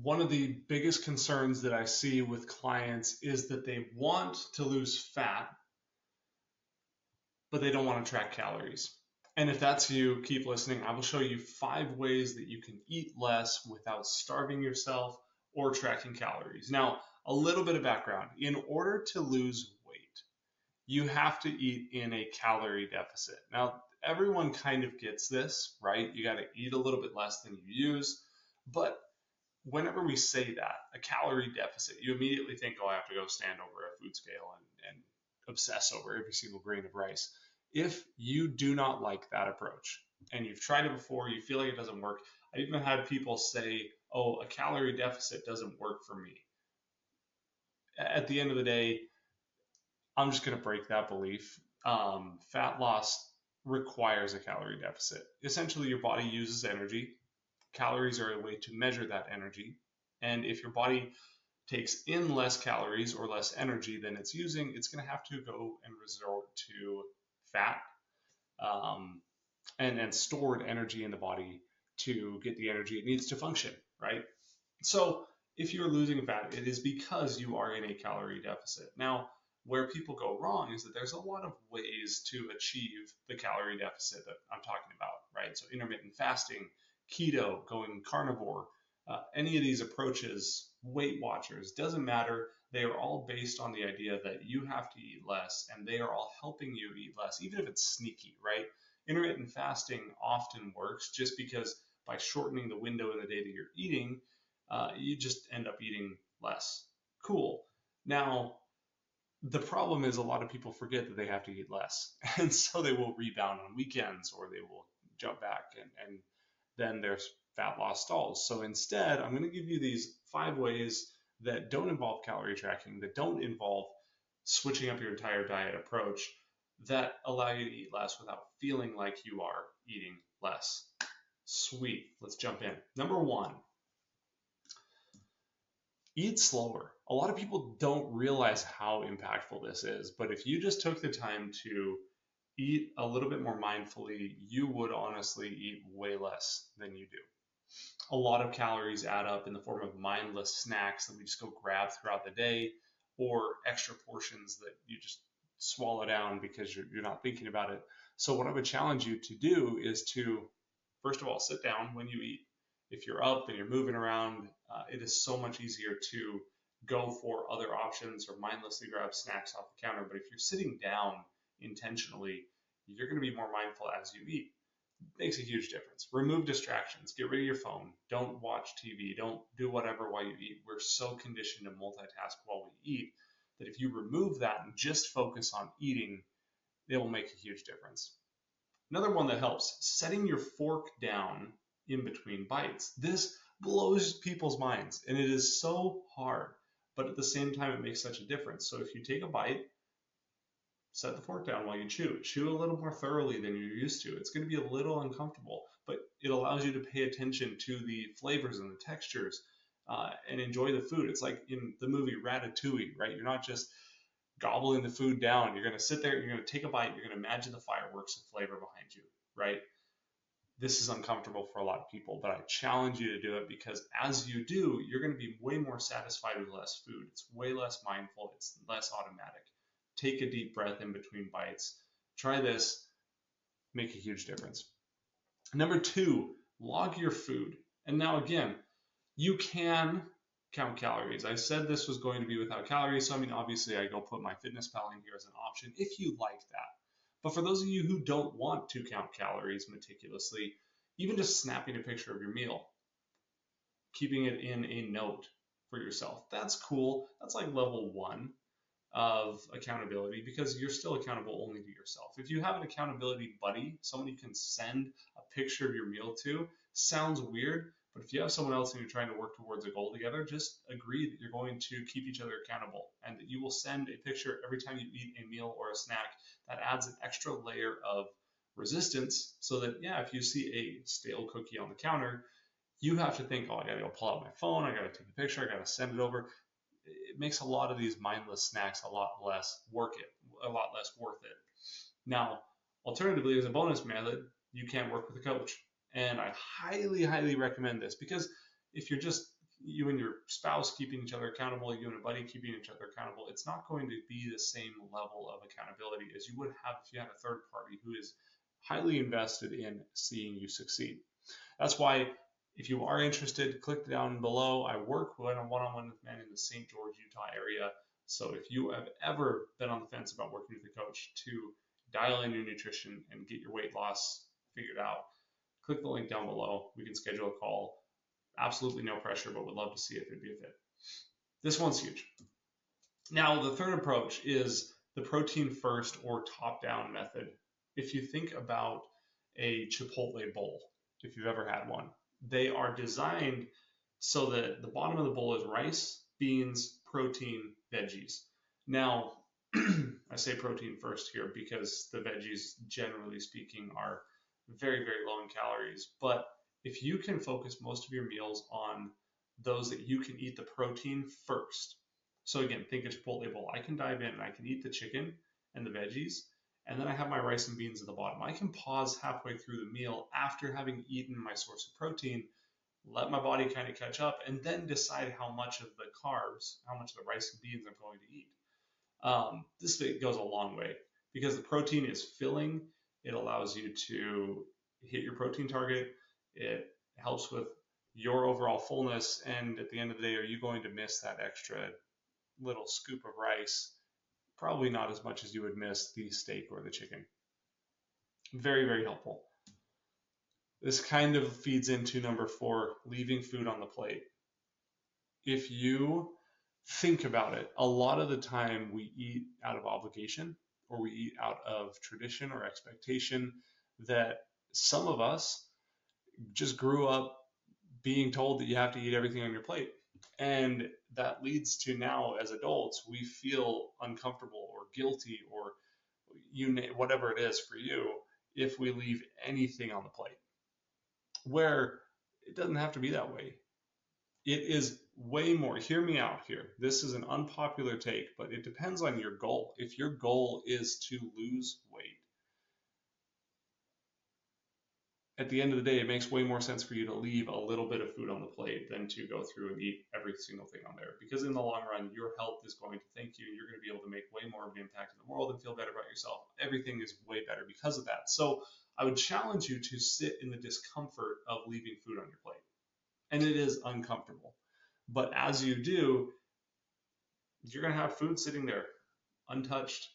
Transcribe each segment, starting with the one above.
One of the biggest concerns that I see with clients is that they want to lose fat, but they don't want to track calories. And if that's you, keep listening. I will show you 5 ways that you can eat less without starving yourself or tracking calories. Now, a little bit of background. In order to lose weight, you have to eat in a calorie deficit. Now, everyone kind of gets this, right? You got to eat a little bit less than you use. But whenever we say that, a calorie deficit, you immediately think, oh, I have to go stand over a food scale and obsess over every single grain of rice. If you do not like that approach and you've tried it before, you feel like it doesn't work. I even had people say, oh, a calorie deficit doesn't work for me. At the end of the day, I'm just going to break that belief. Fat loss requires a calorie deficit. Essentially, your body uses energy. Calories are a way to measure that energy. And if your body takes in less calories or less energy than it's using, it's going to have to go and resort to fat um, and stored energy in the body to get the energy it needs to function, right? So if you're losing fat, it is because you are in a calorie deficit. Now, where people go wrong is that there's a lot of ways to achieve the calorie deficit that I'm talking about, right? So intermittent fasting, keto, going carnivore, any of these approaches, Weight Watchers, doesn't matter. They are all based on the idea that you have to eat less and they are all helping you eat less, even if it's sneaky, right? Intermittent fasting often works just because by shortening the window in the day that you're eating, you just end up eating less. Cool. Now, the problem is a lot of people forget that they have to eat less. And so they will rebound on weekends or they will jump back and then there's fat loss stalls. So instead, I'm going to give you these 5 ways that don't involve calorie tracking, that don't involve switching up your entire diet approach, that allow you to eat less without feeling like you are eating less. Sweet. Let's jump in. Number 1, eat slower. A lot of people don't realize how impactful this is, but if you just took the time to eat a little bit more mindfully, you would honestly eat way less than you do. A lot of calories add up in the form of mindless snacks that we just go grab throughout the day or extra portions that you just swallow down because you're not thinking about it. So what I would challenge you to do is to, first of all, sit down when you eat. If you're up and you're moving around, it is so much easier to go for other options or mindlessly grab snacks off the counter. But if you're sitting down intentionally, you're going to be more mindful as you eat. It makes a huge difference. Remove distractions. Get rid of your phone. Don't watch TV. Don't do whatever while you eat. We're so conditioned to multitask while we eat that if you remove that and just focus on eating, it will make a huge difference. Another one that helps, setting your fork down in between bites. This blows people's minds and it is so hard, but at the same time, it makes such a difference. So if you take a bite, set the fork down while you chew. Chew a little more thoroughly than you're used to. It's going to be a little uncomfortable, but it allows you to pay attention to the flavors and the textures and enjoy the food. It's like in the movie Ratatouille, right? You're not just gobbling the food down. You're going to sit there, you're going to take a bite, you're going to imagine the fireworks of flavor behind you, right? This is uncomfortable for a lot of people, but I challenge you to do it because as you do, you're going to be way more satisfied with less food. It's way less mindful. It's less automatic. Take a deep breath in between bites. Try this, make a huge difference. Number 2, log your food. And now again, you can count calories. I said this was going to be without calories, so I mean, obviously I go put MyFitnessPal in here as an option if you like that. But for those of you who don't want to count calories meticulously, even just snapping a picture of your meal, keeping it in a note for yourself, that's cool. That's like level 1 of accountability because you're still accountable only to yourself. If you have an accountability buddy, someone you can send a picture of your meal to, sounds weird, but if you have someone else and you're trying to work towards a goal together, just agree that you're going to keep each other accountable and that you will send a picture every time you eat a meal or a snack. That adds an extra layer of resistance so that, yeah, if you see a stale cookie on the counter, you have to think, oh, I gotta go pull out my phone, I gotta take a picture, I gotta send it over. It makes a lot of these mindless snacks a lot less worth it. Now, alternatively, as a bonus method, you can work with a coach. And I highly, highly recommend this because if you're just you and your spouse keeping each other accountable, you and a buddy keeping each other accountable, it's not going to be the same level of accountability as you would have if you had a third party who is highly invested in seeing you succeed. That's why if you are interested, click down below. I work one-on-one with men in the St. George, Utah area. So if you have ever been on the fence about working with a coach to dial in your nutrition and get your weight loss figured out, click the link down below. We can schedule a call. Absolutely no pressure, but would love to see if it'd be a fit. This one's huge. Now, the third approach is the protein first or top down method. If you think about a Chipotle bowl, if you've ever had one, they are designed so that the bottom of the bowl is rice, beans, protein, veggies. Now, I say protein first here because the veggies, generally speaking, are very, very low in calories. But if you can focus most of your meals on those that you can eat the protein first. So again, think of Chipotle bowl. I can dive in and I can eat the chicken and the veggies, and then I have my rice and beans at the bottom. I can pause halfway through the meal after having eaten my source of protein, let my body kind of catch up, and then decide how much of the carbs, how much of the rice and beans I'm going to eat. This goes a long way because the protein is filling. It allows you to hit your protein target. It helps with your overall fullness. And at the end of the day, are you going to miss that extra little scoop of rice? Probably not as much as you would miss the steak or the chicken. Very, very helpful. This kind of feeds into number 4, leaving food on the plate. If you think about it, a lot of the time we eat out of obligation or we eat out of tradition or expectation that some of us just grew up being told that you have to eat everything on your plate. And that leads to now as adults, we feel uncomfortable or guilty or whatever it is for you if we leave anything on the plate. Where it doesn't have to be that way. It is way more. Hear me out here. This is an unpopular take, but it depends on your goal. If your goal is to lose weight, at the end of the day, it makes way more sense for you to leave a little bit of food on the plate than to go through and eat every single thing on there. Because in the long run, your health is going to thank you. You're going to be able to make way more of an impact in the world and feel better about yourself. Everything is way better because of that. So I would challenge you to sit in the discomfort of leaving food on your plate. And it is uncomfortable. But as you do, you're going to have food sitting there untouched,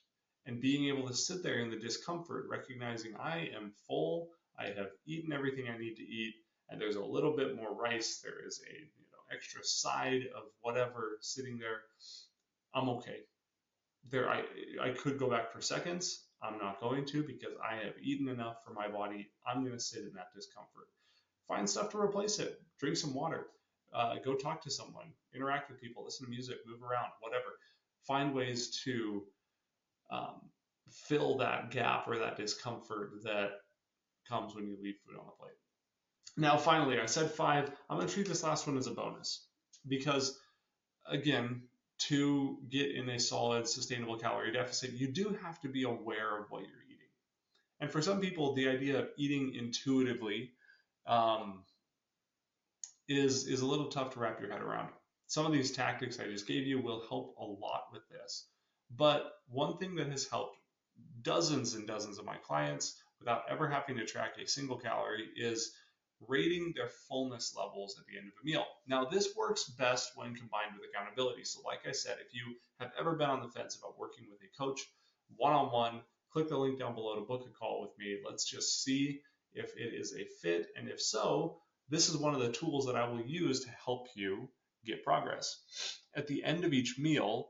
and being able to sit there in the discomfort, recognizing I am full, I have eaten everything I need to eat, and there's a little bit more rice, there is a extra side of whatever sitting there, I'm okay. I could go back for seconds. I'm not going to because I have eaten enough for my body. I'm going to sit in that discomfort. Find stuff to replace it. Drink some water. Go talk to someone. Interact with people. Listen to music. Move around. Whatever. Find ways to fill that gap or that discomfort that comes when you leave food on the plate. Now, finally, I said 5. I'm going to treat this last one as a bonus because, again, to get in a solid, sustainable calorie deficit, you do have to be aware of what you're eating. And for some people, the idea of eating intuitively is a little tough to wrap your head around. Some of these tactics I just gave you will help a lot with this. But one thing that has helped dozens and dozens of my clients without ever having to track a single calorie is rating their fullness levels at the end of a meal. Now, this works best when combined with accountability. So like I said, if you have ever been on the fence about working with a coach one-on-one, click the link down below to book a call with me. Let's just see if it is a fit. And if so, this is one of the tools that I will use to help you get progress. At the end of each meal,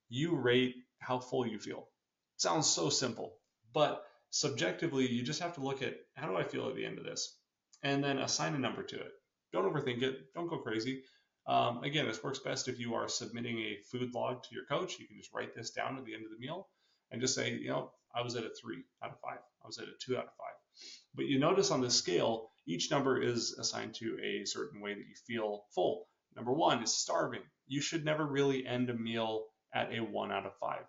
you rate how full you feel. It sounds so simple, but subjectively, you just have to look at how do I feel at the end of this? And then assign a number to it. Don't overthink it. Don't go crazy. Again, this works best if you are submitting a food log to your coach. You can just write this down at the end of the meal and just say, I was at a 3 out of 5. I was at a 2 out of 5. But you notice on the scale, each number is assigned to a certain way that you feel full. Number 1 is starving. You should never really end a meal at a 1 out of 5.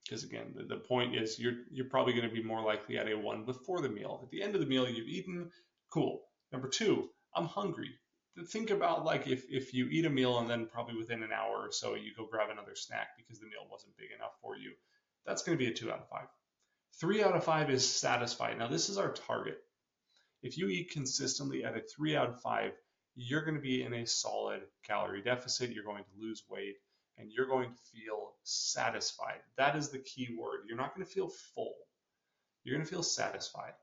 Because again, the point is you're probably going to be more likely at a 1 before the meal. At the end of the meal, you've eaten, cool. Number 2, I'm hungry. think about like if you eat a meal and then probably within an hour or so you go grab another snack because the meal wasn't big enough for you, that's going to be a 2 out of 5. 3 out of 5 is satisfied. Now this is our target. If you eat consistently at a 3 out of 5, you're going to be in a solid calorie deficit. You're going to lose weight and you're going to feel satisfied. That is the key word. You're not going to feel full. You're going to feel satisfied.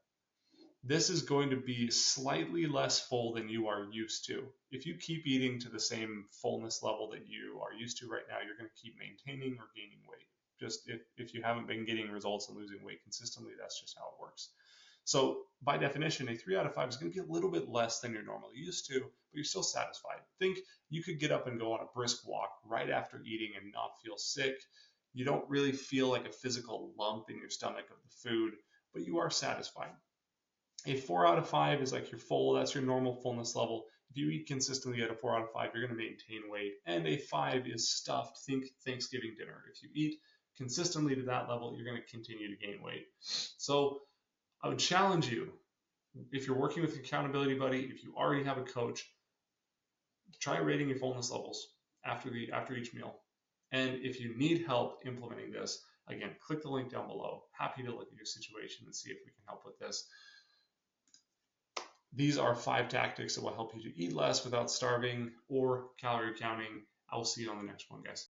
This is going to be slightly less full than you are used to. If you keep eating to the same fullness level that you are used to right now, you're going to keep maintaining or gaining weight. Just if you haven't been getting results and losing weight consistently, that's just how it works. So by definition, a 3 out of 5 is going to be a little bit less than you're normally used to, but you're still satisfied. Think you could get up and go on a brisk walk right after eating and not feel sick. You don't really feel like a physical lump in your stomach of the food, but you are satisfied. A 4 out of 5 is like you're full, that's your normal fullness level. If you eat consistently at a 4 out of 5, you're going to maintain weight. And a 5 is stuffed. Think Thanksgiving dinner. If you eat consistently to that level, you're going to continue to gain weight. So I would challenge you, if you're working with an accountability buddy, if you already have a coach, try rating your fullness levels after each meal. And if you need help implementing this, again, click the link down below. Happy to look at your situation and see if we can help with this. These are 5 tactics that will help you to eat less without starving or calorie counting. I will see you on the next one, guys.